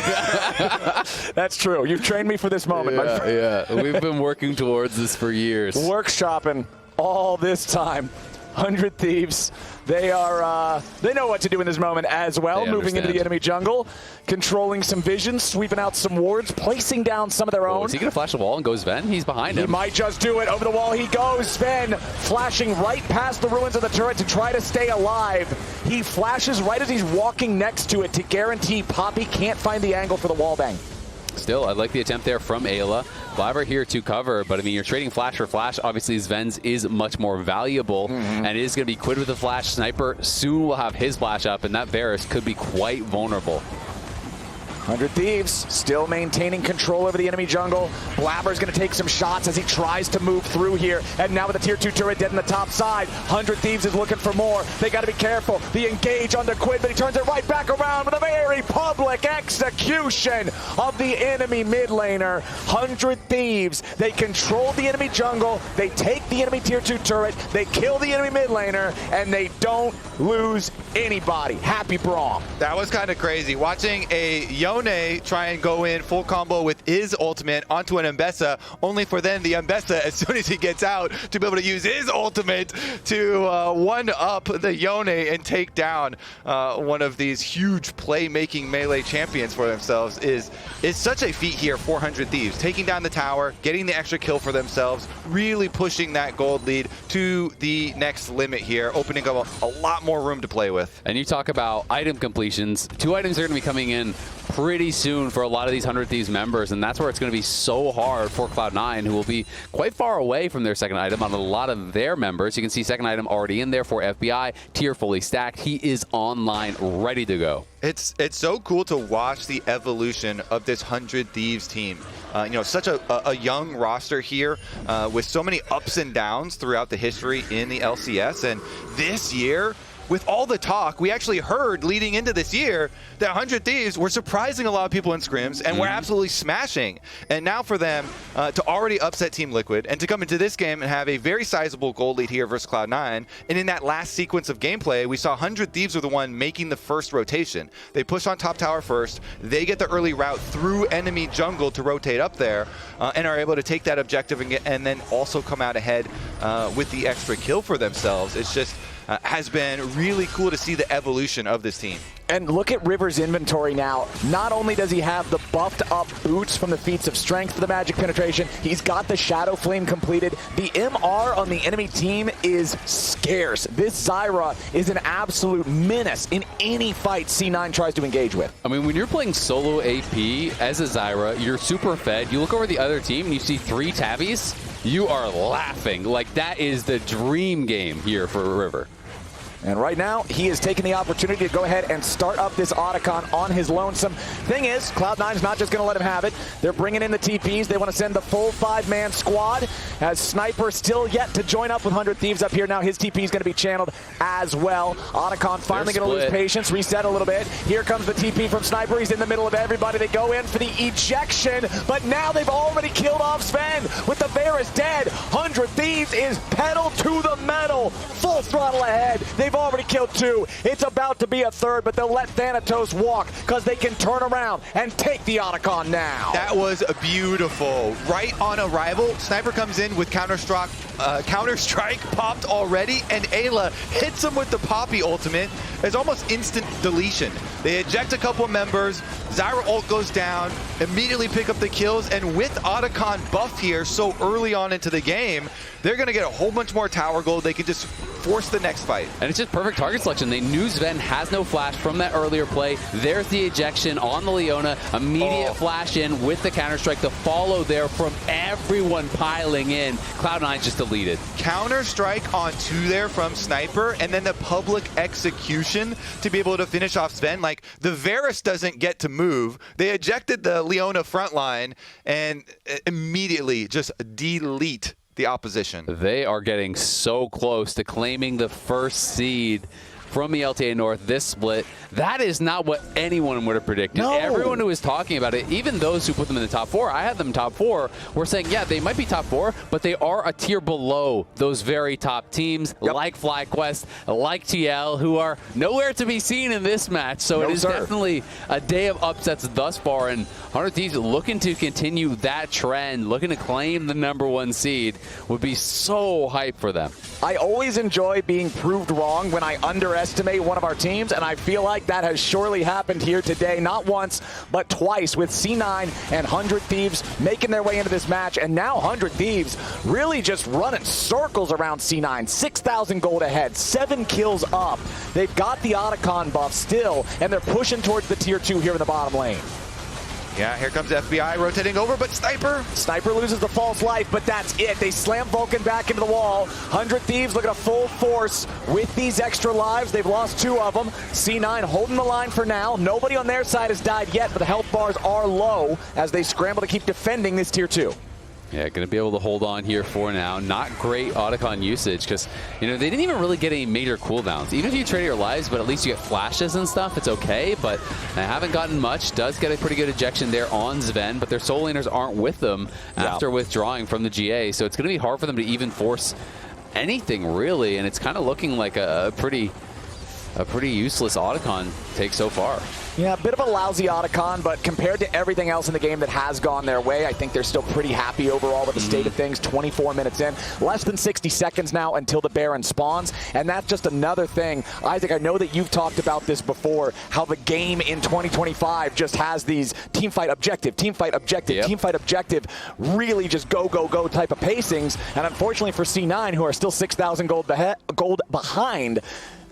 That's true. You've trained me for this moment, my friend. Yeah. We've been working towards this for years. Workshopping all this time. 100 Thieves. They know what to do in this moment as well. Moving into the enemy jungle, controlling some vision, sweeping out some wards, placing down some of their own. Is he going to flash the wall and go Zven? He's behind him. He might just do it. Over the wall he goes. Zven flashing right past the ruins of the turret to try to stay alive. He flashes right as he's walking next to it to guarantee Poppy can't find the angle for the wallbang. Still, I like the attempt there from Eyla. Blaber here to cover, but I mean, you're trading flash for flash. Obviously, Zven's is much more valuable, and it is going to be Quid with the flash. Sniper soon will have his flash up, and that Varus could be quite vulnerable. 100 Thieves still maintaining control over the enemy jungle. Blaber's going to take some shots as he tries to move through here. And now with the tier 2 turret dead on the top side, 100 Thieves is looking for more. They got to be careful. The engage onto Quid, but he turns it right back around with a very public execution of the enemy mid laner. 100 Thieves, they control the enemy jungle. They take the enemy tier 2 turret. They kill the enemy mid laner, and they don't lose anybody. Happy Braum. That was kind of crazy. Watching a Yone try and go in full combo with his ultimate onto an Ambessa, only for then the Ambessa, as soon as he gets out, to be able to use his ultimate to one-up the Yone and take down one of these huge play-making melee champions for themselves is such a feat here for 100 Thieves. Taking down the tower, getting the extra kill for themselves, really pushing that gold lead to the next limit here, opening up a lot more room to play with. And you talk about item completions. 2 items are going to be coming in pretty soon for a lot of these 100 Thieves members, and that's where it's going to be so hard for Cloud9, who will be quite far away from their second item on a lot of their members. You can see second item already in there for FBI, tier fully stacked. He is online, ready to go. It's so cool to watch the evolution of this 100 Thieves team. Such a young roster here with so many ups and downs throughout the history in the LCS, and this year, with all the talk, we actually heard leading into this year that 100 Thieves were surprising a lot of people in scrims and were absolutely smashing. And now for them to already upset Team Liquid and to come into this game and have a very sizable gold lead here versus Cloud9. And in that last sequence of gameplay, we saw 100 Thieves were the one making the first rotation. They push on top tower first. They get the early route through enemy jungle to rotate up there and are able to take that objective and then also come out ahead with the extra kill for themselves. It's just has been really cool to see the evolution of this team. And look at River's inventory now. Not only does he have the buffed up boots from the feats of strength for the magic penetration, he's got the Shadow Flame completed. The MR on the enemy team is scarce. This Zyra is an absolute menace in any fight C9 tries to engage with. I mean, when you're playing solo AP as a Zyra, you're super fed. You look over the other team and you see 3 Tabbies, you are laughing. Like, that is the dream game here for River. And right now, he is taking the opportunity to go ahead and start up this Otacon on his lonesome. Thing is, Cloud9's not just going to let him have it. They're bringing in the TPs. They want to send the full 5-man squad. As Sniper still yet to join up with 100 Thieves up here. Now his TP is going to be channeled as well. Otacon finally going to lose patience, reset a little bit. Here comes the TP from Sniper. He's in the middle of everybody. They go in for the ejection, but now they've already killed off Zven with the Varus dead. 100 Thieves is pedal to the metal. Full throttle ahead. They've already killed 2. It's about to be a 3rd, but they'll let Thanatos walk because they can turn around and take the Otacon now. That was beautiful. Right on arrival, Sniper comes in with Counter-Strike popped already, and Eyla hits him with the Poppy ultimate. It's almost instant deletion. They eject a couple members, Zyra ult goes down, immediately pick up the kills, and with Otacon buff here so early on into the game, they're going to get a whole bunch more tower gold. They can just force the next fight. And it's just perfect target selection. They knew Zven has no flash from that earlier play. There's the ejection on the Leona. Immediate flash in with the Counter-Strike. The follow there from everyone piling in. Cloud9 just deleted. Counter-Strike on 2 there from Sniper, and then the public execution to be able to finish off Zven. Like, the Varus doesn't get to move. They ejected the Leona front line and immediately just delete the opposition. They are getting so close to claiming the first seed from the LTA North this split. That is not what anyone would have predicted. No. Everyone who was talking about it, even those who put them in the top 4, I had them top 4, were saying, yeah, they might be top 4, but they are a tier below those very top teams, like FlyQuest, like TL, who are nowhere to be seen in this match. So it is definitely a day of upsets thus far, and 100 Thieves looking to continue that trend, looking to claim the #1 seed, would be so hyped for them. I always enjoy being proved wrong when I underestimate one of our teams, and I feel like that has surely happened here today, not once, but twice, with C9 and 100 Thieves making their way into this match, and now 100 Thieves really just running circles around C9. 6,000 gold ahead, 7 kills up. They've got the Otacon buff still, and they're pushing towards the tier 2 here in the bottom lane. Yeah, here comes FBI rotating over, but Sniper loses the false life, but that's it. They slam Vulcan back into the wall. 100 Thieves looking at full force with these extra lives. They've lost 2 of them. C9 holding the line for now. Nobody on their side has died yet, but the health bars are low as they scramble to keep defending this tier 2. Yeah, going to be able to hold on here for now. Not great Otacon usage because, you know, they didn't even really get any major cooldowns. Even if you trade your lives, but at least you get flashes and stuff, it's okay. But they haven't gotten much. Does get a pretty good ejection there on Zven, but their soul laners aren't with them after withdrawing from the GA. So it's going to be hard for them to even force anything, really. And it's kind of looking like a pretty useless Otacon take so far. Yeah, a bit of a lousy Otacon, but compared to everything else in the game that has gone their way, I think they're still pretty happy overall with the state of things. 24 minutes in, less than 60 seconds now until the Baron spawns, and that's just another thing. Isaac, I know that you've talked about this before, how the game in 2025 just has these teamfight objective, teamfight objective, teamfight objective, really just go, go, go type of pacings, and unfortunately for C9, who are still 6,000 gold behind,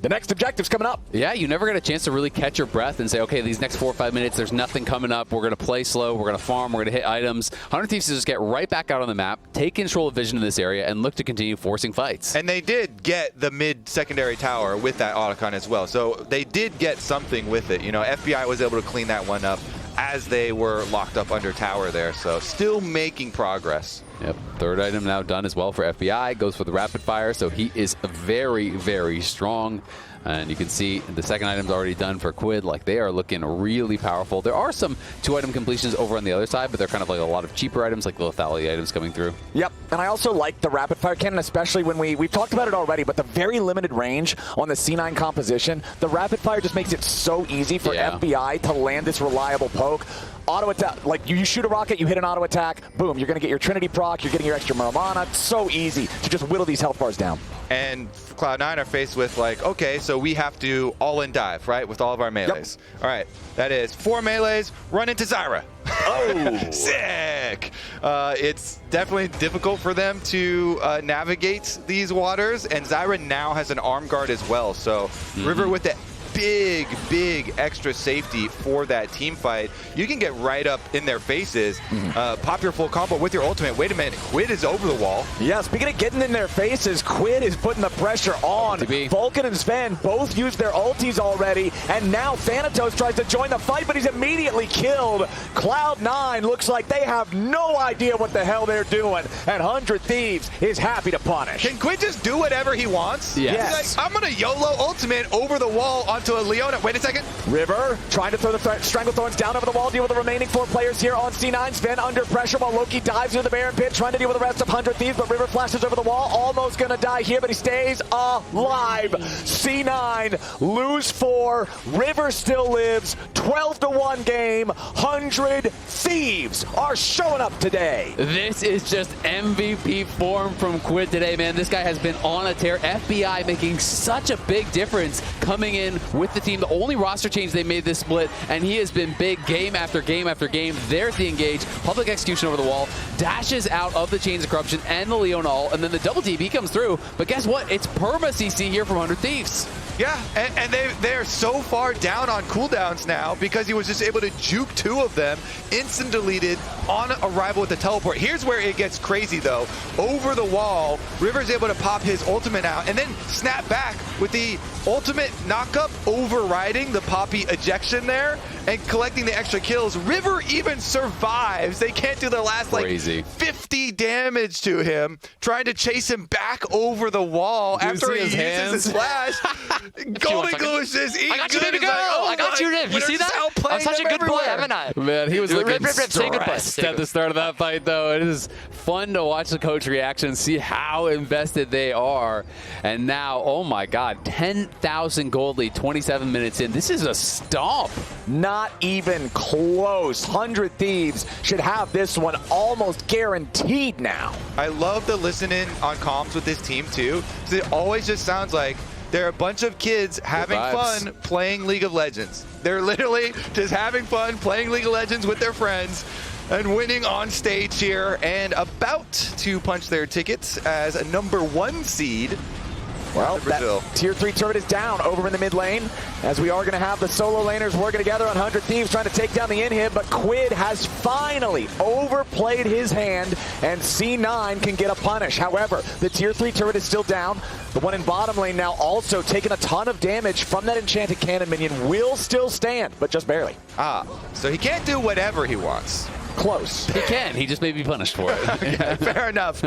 the next objective's coming up. Yeah, you never get a chance to really catch your breath and say, okay, these next 4 or 5 minutes, there's nothing coming up. We're going to play slow. We're going to farm. We're going to hit items. 100 Thieves just get right back out on the map, take control of vision in this area, and look to continue forcing fights. And they did get the mid-secondary tower with that Otacon as well. So they did get something with it. You know, FBI was able to clean that one up as they were locked up under tower there. So still making progress. Yep, 3rd item now done as well for FBI. Goes for the rapid fire, so he is very, very strong. And you can see the 2nd item's already done for Quid. Like, they are looking really powerful. There are some 2-item completions over on the other side, but they're kind of like a lot of cheaper items, like the lethality items coming through. Yep, and I also like the rapid fire cannon, especially when we've talked about it already, but the very limited range on the C9 composition, the rapid fire just makes it so easy for FBI to land this reliable poke. Auto attack, like you shoot a rocket, you hit an auto attack, boom, you're going to get your Trinity Pro proc, you're getting your extra mana. It's so easy to just whittle these health bars down. And Cloud9 are faced with like, okay, so we have to all-in dive, right, with all of our melees. Yep. All right, that is 4 melees, run into Zyra. Oh, sick! It's definitely difficult for them to navigate these waters, and Zyra now has an arm guard as well. So River with the big extra safety for that team fight. You can get right up in their faces, pop your full combo with your ultimate. Wait a minute, Quid is over the wall. Yeah, speaking of getting in their faces, Quid is putting the pressure on. Vulcan and Zven both used their ultis already, and now Thanatos tries to join the fight, but he's immediately killed. Cloud9 looks like they have no idea what the hell they're doing, and 100 Thieves is happy to punish. Can Quid just do whatever he wants? Yes. He's like, I'm gonna YOLO ultimate over the wall onto a Leona. Wait a second. River trying to throw the Strangle Thorns down over the wall, deal with the remaining 4 players here on C9. Zven under pressure while Loki dives into the Baron Pit, trying to deal with the rest of 100 Thieves, but River flashes over the wall, almost gonna die here, but he stays alive. C9 lose 4, River still lives, 12-1 game, 100 Thieves are showing up today. This is just MVP form from Quid today, man. This guy has been on a tear. FBI making such a big difference coming in with the team. The only roster change they made this split, and he has been big game after game after game. There's the engage, public execution over the wall, dashes out of the Chains of Corruption and the Leona ult, and then the double TP comes through. But guess what? It's perma CC here from 100 Thieves. Yeah, and they're so far down on cooldowns now because he was just able to juke 2 of them, instant deleted on arrival with the teleport. Here's where it gets crazy though. Over the wall, River's able to pop his ultimate out and then snap back with the ultimate knockup, overriding the Poppy ejection there and collecting the extra kills. River even survives. They can't do the last like 50 damage to him, trying to chase him back over the wall after he uses his flash. Golden Goose is eating. I got you, baby girl. I got you, Riv. You see that? I'm such a good boy, haven't I? Man, he was looking Riv, say goodbye. at the start of that fight, though. It is fun to watch the coach reaction, see how invested they are. And now, oh my God, 10,000 gold lead, 27 minutes in. This is a stomp. Not even close. 100 Thieves should have this one almost guaranteed now. I love the listening on comms with this team too, because it always just sounds like they're a bunch of kids having fun playing League of Legends. They're literally just having fun playing League of Legends with their friends and winning on stage here, and about to punch their tickets as a #1 seed. Well, that tier 3 turret is down over in the mid lane, as we are going to have the solo laners working together on 100 Thieves trying to take down the inhib, but Quid has finally overplayed his hand, and C9 can get a punish. However, the tier 3 turret is still down. The one in bottom lane now also taking a ton of damage from that enchanted cannon minion, will still stand, but just barely. So he can't do whatever he wants. Close. He can. He just may be punished for it. Okay, fair enough.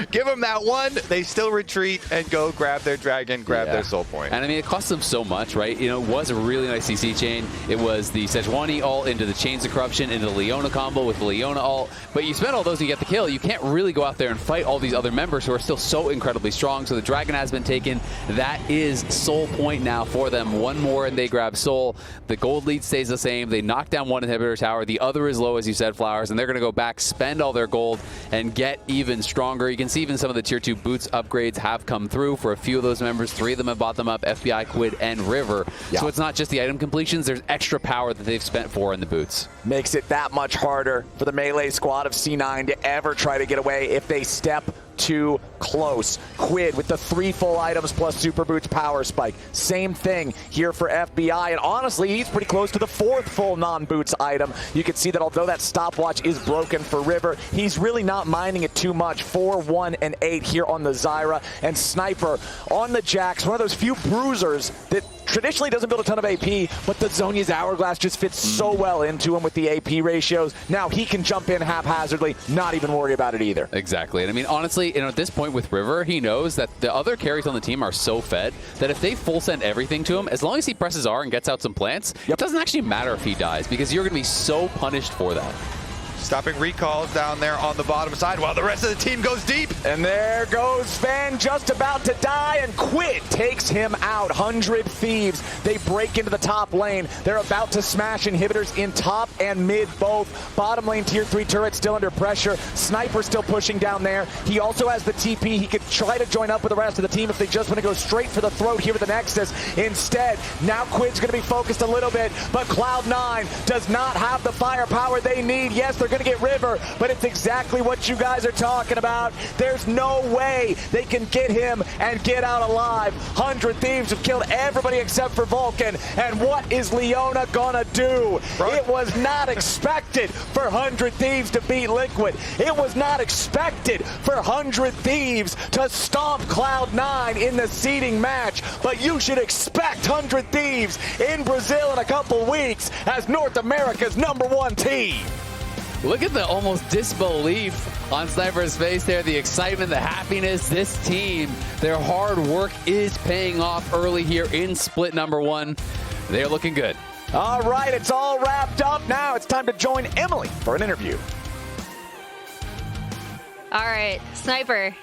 Give them that one. They still retreat and go grab their dragon, grab their soul point. And I mean, it costs them so much, right? You know, it was a really nice CC chain. It was the Sejuani ult into the Chains of Corruption, into the Leona combo with the Leona ult. But you spend all those and you get the kill. You can't really go out there and fight all these other members who are still so incredibly strong. So the dragon has been taken. That is soul point now for them. One more and they grab soul. The gold lead stays the same. They knock down one inhibitor tower. The other is low, as you said, Flowers, and they're going to go back, spend all their gold, and get even stronger. You can see even some of the tier 2 boots upgrades have come through for a few of those members. 3 of them have bought them up, FBI, Quid, and River. So it's not just the item completions, there's extra power that they've spent for in the boots. Makes it that much harder for the melee squad of C9 to ever try to get away if they step too close. Quid with the 3 full items plus Super Boots Power Spike. Same thing here for FBI, and honestly, he's pretty close to the 4th full non-boots item. You can see that although that stopwatch is broken for River, he's really not minding it too much. 4, 1, and 8 here on the Zyra, and Sniper on the Jax, one of those few bruisers that traditionally doesn't build a ton of AP, but the Zhonya's Hourglass just fits so well into him with the AP ratios. Now he can jump in haphazardly, not even worry about it either. Exactly. And I mean, honestly, at this point with River, he knows that the other carries on the team are so fed that if they full send everything to him, as long as he presses R and gets out some plants, it doesn't actually matter if he dies, because you're going to be so punished for that. Stopping recalls down there on the bottom side while the rest of the team goes deep. And there goes Zven, just about to die, and Quid takes him out. 100 Thieves. They break into the top lane. They're about to smash inhibitors in top and mid both. Bottom lane tier 3 turret still under pressure. Sniper still pushing down there. He also has the TP. He could try to join up with the rest of the team if they just want to go straight for the throat here with the Nexus. Instead, now Quid's going to be focused a little bit, but Cloud9 does not have the firepower they need. Yes, they're going to get River, but it's exactly what you guys are talking about. There's no way they can get him and get out alive. 100 Thieves have killed everybody except for Vulcan, and what is Leona gonna do? It was not expected for 100 Thieves to beat Liquid. It was not expected for 100 Thieves to stomp Cloud9 in the seeding match, but you should expect 100 Thieves in Brazil in a couple weeks as North America's #1 team. Look at the almost disbelief on Sniper's face there, the excitement, the happiness. This team, their hard work is paying off early here in split #1. They're looking good. All right, it's all wrapped up. Now it's time to join Emily for an interview. All right, Sniper,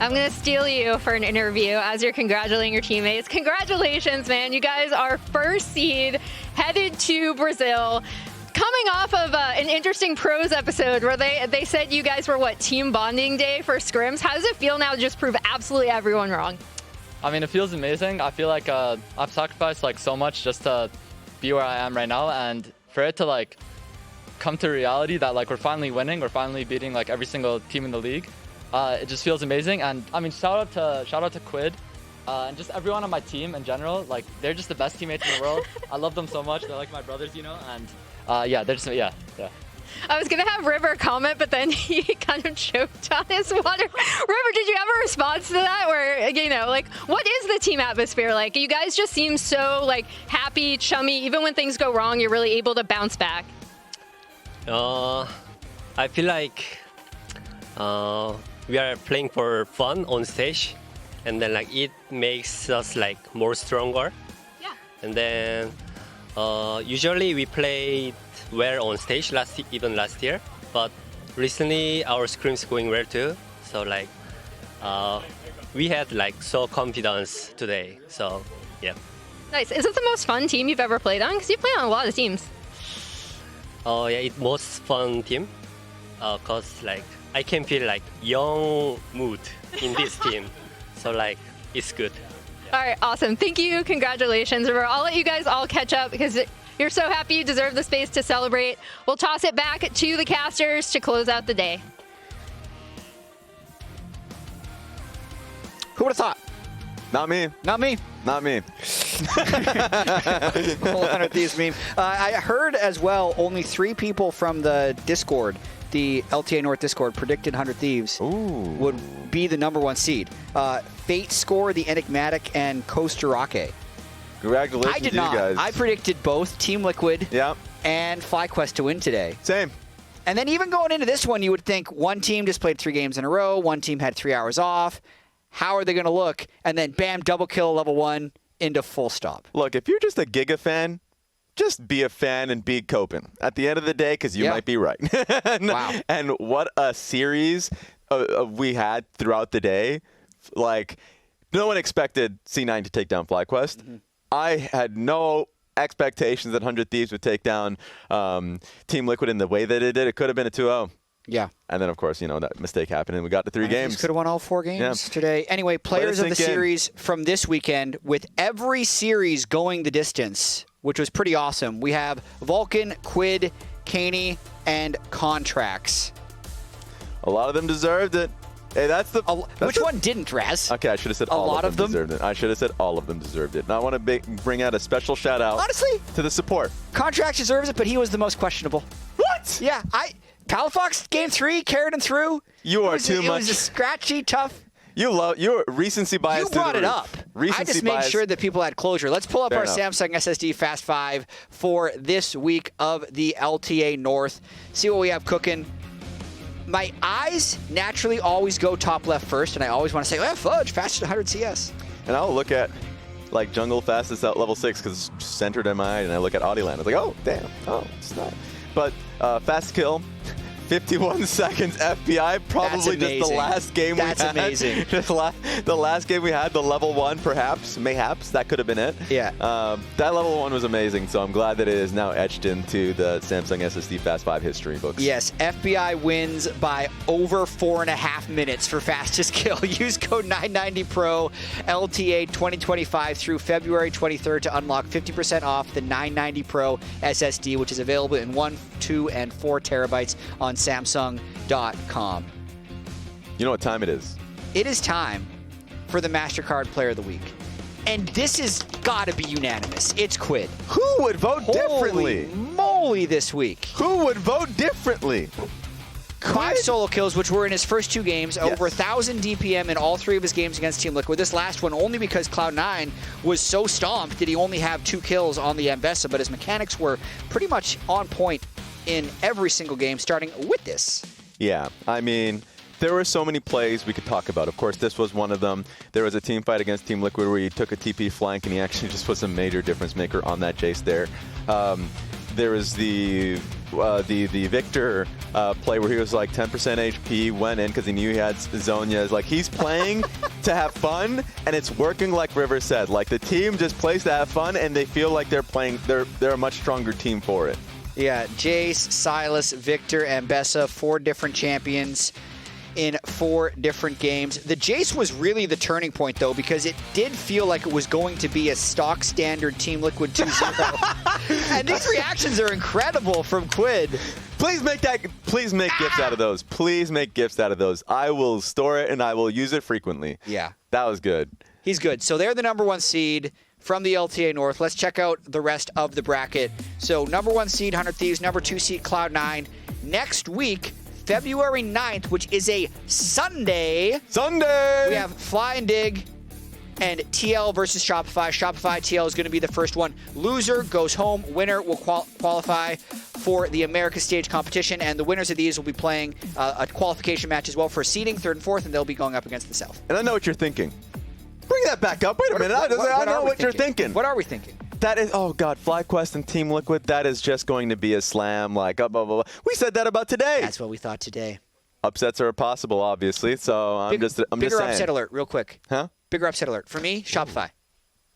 I'm going to steal you for an interview as you're congratulating your teammates. Congratulations, man. You guys are first seed, headed to Brazil. Coming off of an interesting pros episode where they said you guys were, what, team bonding day for scrims. How does it feel now to just prove absolutely everyone wrong? I mean, it feels amazing. I feel like I've sacrificed like so much just to be where I am right now, and for it to like come to reality that like we're finally winning, we're finally beating like every single team in the league. It just feels amazing. And I mean, shout out to Quid. And just everyone on my team in general, like they're just the best teammates in the world. I love them so much. They're like my brothers, you know, and yeah, they're just, yeah. I was going to have River comment, but then he kind of choked on his water. River, did you have a response to that where, you know, like, what is the team atmosphere like? You guys just seem so, like, happy, chummy. Even when things go wrong, you're really able to bounce back. I feel like we are playing for fun on stage, and then, like, it makes us, like, more stronger. Yeah. And then usually we played well on stage even last year, but recently our scrims going well too. So like we had like so confidence today. So yeah. Nice. Is it the most fun team you've ever played on? Because you play on a lot of teams. Oh yeah, it's most fun team. Cause like I can feel like young mood in this team. So like it's good. All right, awesome. Thank you. Congratulations, River. I'll let you guys all catch up because you're so happy you deserve the space to celebrate. We'll toss it back to the casters to close out the day. Who would have thought? Not me. Not me. Not me. 100 Thieves meme. I heard as well only 3 people from the Discord, the LTA North Discord, predicted 100 Thieves would be the #1 seed. Fate Score, the Enigmatic, and Coasterake. Congratulations I did to you not. guys. I predicted both Team Liquid and FlyQuest to win today. Same. And then even going into this one, you would think one team just played 3 games in a row, one team had 3 hours off. How are they going to look? And then bam, double kill level 1 into full stop. Look, if you're just a Giga fan, just be a fan and be coping at the end of the day, because you might be right. Wow. And what a series we had throughout the day. Like, no one expected C9 to take down FlyQuest. I had no expectations that 100 Thieves would take down Team Liquid in the way that it did. It could have been a 2-0. Yeah. And then, of course, you know, that mistake happened, and we got to 3 games. Could have won all 4 games today. Anyway, players of the series from this weekend, with every series going the distance, which was pretty awesome. We have Vulcan, Quid, Caney, and Contracts. A lot of them deserved it. Hey, that's the... Which one didn't, Raz? Okay, I should have said all of them deserved it. I should have said all of them deserved it. And I want to bring out a special shout-out to the support. Contracts deserves it, but he was the most questionable. What? Yeah, Palafox, game 3, carried him through. You are too much. It was a scratchy, tough. Your recency bias. You brought it up. Recency I just made sure that people had closure. Let's pull up our enough. Samsung SSD Fast 5 for this week of the LTA North. See what we have cooking. My eyes naturally always go top left first, and I always want to say, oh, fudge, faster than 100 CS. And I'll look at like jungle fastest at level 6 because it's centered in my eye, and I look at Audioland. I was like, oh, damn. Oh, it's not. But fast kill, 51 seconds FBI, probably just the last game we had. That's amazing. The last game we had, the level 1, perhaps, mayhaps, that could have been it. Yeah. That level 1 was amazing, so I'm glad that it is now etched into the Samsung SSD Fast 5 history books. Yes, FBI wins by over 4.5 minutes for fastest kill. Use code 990PRO LTA 2025 through February 23rd to unlock 50% off the 990 Pro SSD, which is available in 1, 2, and 4 terabytes on Samsung.com. You know what time it is? It is time for the MasterCard Player of the Week. And this has got to be unanimous. It's Quid. Who would vote differently? Holy moly this week. Who would vote differently? 5 solo kills, which were in his first 2 games, over 1,000 DPM in all 3 of his games against Team Liquid. This last one only because Cloud9 was so stomped did he only have 2 kills on the Ambessa, but his mechanics were pretty much on point in every single game, starting with this. Yeah, I mean, there were so many plays we could talk about. Of course, this was one of them. There was a team fight against Team Liquid where he took a TP flank, and he actually just was a major difference maker on that chase there. There was the Victor play where he was like 10% HP, went in because he knew he had Zhonya's. Like, he's playing to have fun, and it's working like River said. Like, the team just plays to have fun, and they feel like they're playing, they're a much stronger team for it. Yeah, Jace, Silas, Victor, Ambessa, 4 different champions in 4 different games. The Jace was really the turning point, though, because it did feel like it was going to be a stock standard Team Liquid 2-0. And these reactions are incredible from Quid. Please make gifts out of those. Please make gifts out of those. I will store it, and I will use it frequently. Yeah. That was good. He's good. So they're the #1 seed from the LTA North. Let's check out the rest of the bracket. So #1 seed, 100 Thieves. #2 seed, Cloud9. Next week, February 9th, which is a Sunday. We have Fly and Dig and TL versus Shopify. Shopify TL is going to be the first one. Loser goes home. Winner will qualify for the America Stage competition, and the winners of these will be playing a qualification match as well for seeding 3rd and 4th, and they'll be going up against the South. And I know what you're thinking. Bring that back up. Wait a minute. I know what you're thinking. What are we thinking? That is, oh God, FlyQuest and Team Liquid, that is just going to be a slam, like, blah, blah, blah. We said that about today. That's what we thought today. Upsets are possible, obviously, so I'm just saying. Bigger upset alert, real quick. Huh? Bigger upset alert. For me, Shopify.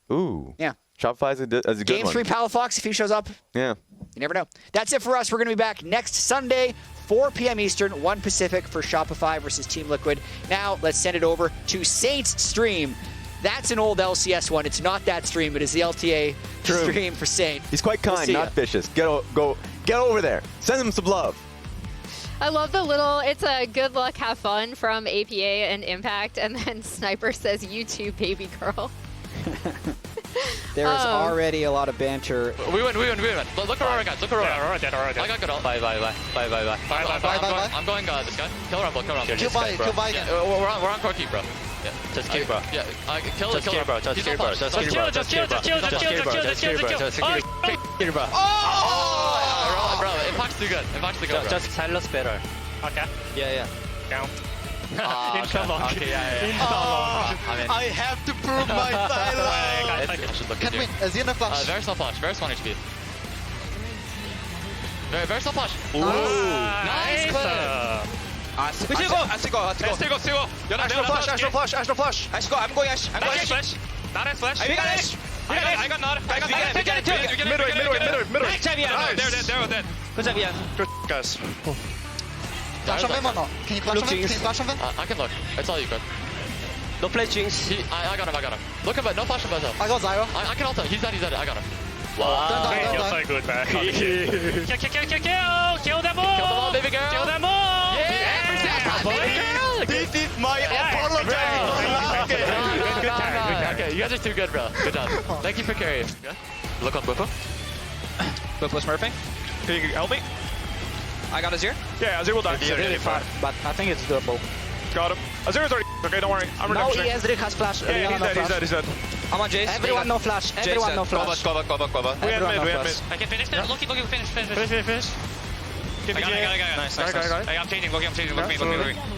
Ooh. Yeah. Shopify is a good one. Game 3 Palafox, if he shows up. Yeah. You never know. That's it for us. We're going to be back next Sunday, 4 p.m. Eastern, 1 Pacific for Shopify versus Team Liquid. Now, let's send it over to Saints Stream. That's an old LCS one. It's not that stream. It is the LTA stream for Saint. He's quite kind, not vicious. Get over there. Send him some love. I love the little, it's a good luck, have fun from APA and Impact, and then Sniper says, you too, baby girl. There is already a lot of banter. We win. Look at Aurora, guys. Look at Aurora. I got good ult. Bye. I'm going this guy. Kill Rumble. Kill by again. We're on Corki, bro. Yeah. Just kill, bro. Yeah. Kill bro. Just kill, bro. Just kill, bro. Oh, bro. Impact's too good. Bro. Just Silas better. Okay. Yeah. Down. Okay, I have to prove my Silas. Can win. Zyra flash. Varus no flash. Varus 1 HP. Varus no flash. Ooh. Nice play. I still go. Ash no flash. Ash go. I'm going Ash. Flash. Not as flash. I got Ash. I got not. We get it too. Middle. Nice job, Ian. There. Good job, Ian. Good guys. Flash on them or not? Can you flash on them? I can look. It's all you, Quid. No play Jinx. I got him. Look at him, no flash on Ambessa. I got Zyra. I can ult him. He's dead. I got him. Wow. You're so good, man. Kill them all. Kill them all, baby girl. Kill them all. Yeah, baby girl. This is my apology. Okay, you guys are too good, bro. Good job. Thank you for carrying. Look on Bufo. Bufo smurfing. Can you help me? I got Azir. Yeah, Azir will die. It's really far, but I think it's doable. Got him. Azir's already okay, don't worry. I'm now Ezreal has flash. Yeah, he's dead. I'm on Jace. Everyone no flash. Everyone no flash. Cover. We had mid. I can finish this. Loki, finish. Give me Nice. I'm changing. Loki, Look me.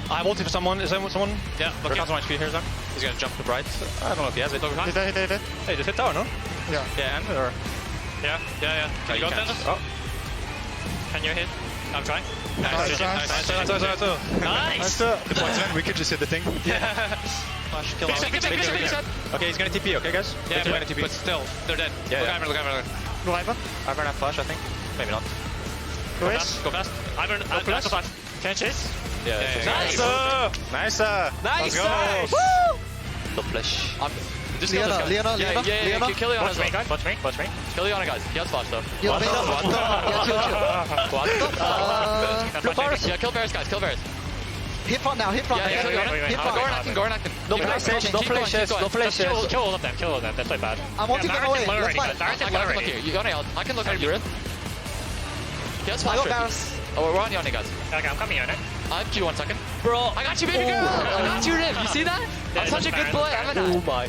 I have ulti for someone. Is there someone? Yeah, Loki. Has my speed here, he's gonna jump to right. I don't know if he has it. Hit. Hey, just hit tower, no? Yeah. Yeah, and or? Yeah. Can you go, Thanatos? Oh. Can you hit? I'm trying. Nice. Nice. Good point, Zven. We could just hit the thing. Yeah. Kill him. Okay, he's gonna TP, okay, guys? Yeah, He's gonna TP. but still, they're dead. Yeah, Look yeah. Ivern, look Ivern. Go Ivan. Ivan have flash, I think. Maybe not. Go fast. Ivern, go fast. Can I chase? Yeah. Nice! Nice! Nice! Let's go! Woo! No flash. Just kill this guy. Leona. Kill Leona as well. Watch me. Kill Leona, guys. He has flash though. Kill Varus. Yeah, kill Varus, guys. Kill Varus. Hit front now. Yeah, kill Leona. Wait. Go Renekton. No flashes. Kill all of them. That's like bad. I'm ulting them away. Low Let's already. fight. Varus is I low can look already. here. Yone, I can look at you. He has I flash. got Varus. Oh, we're on Yone, guys. Okay, I'm coming on it. I have Q 1 second. Bro. I got you, baby girl. I got you, Riv. You see that? That's such a good play. I'm Oh my.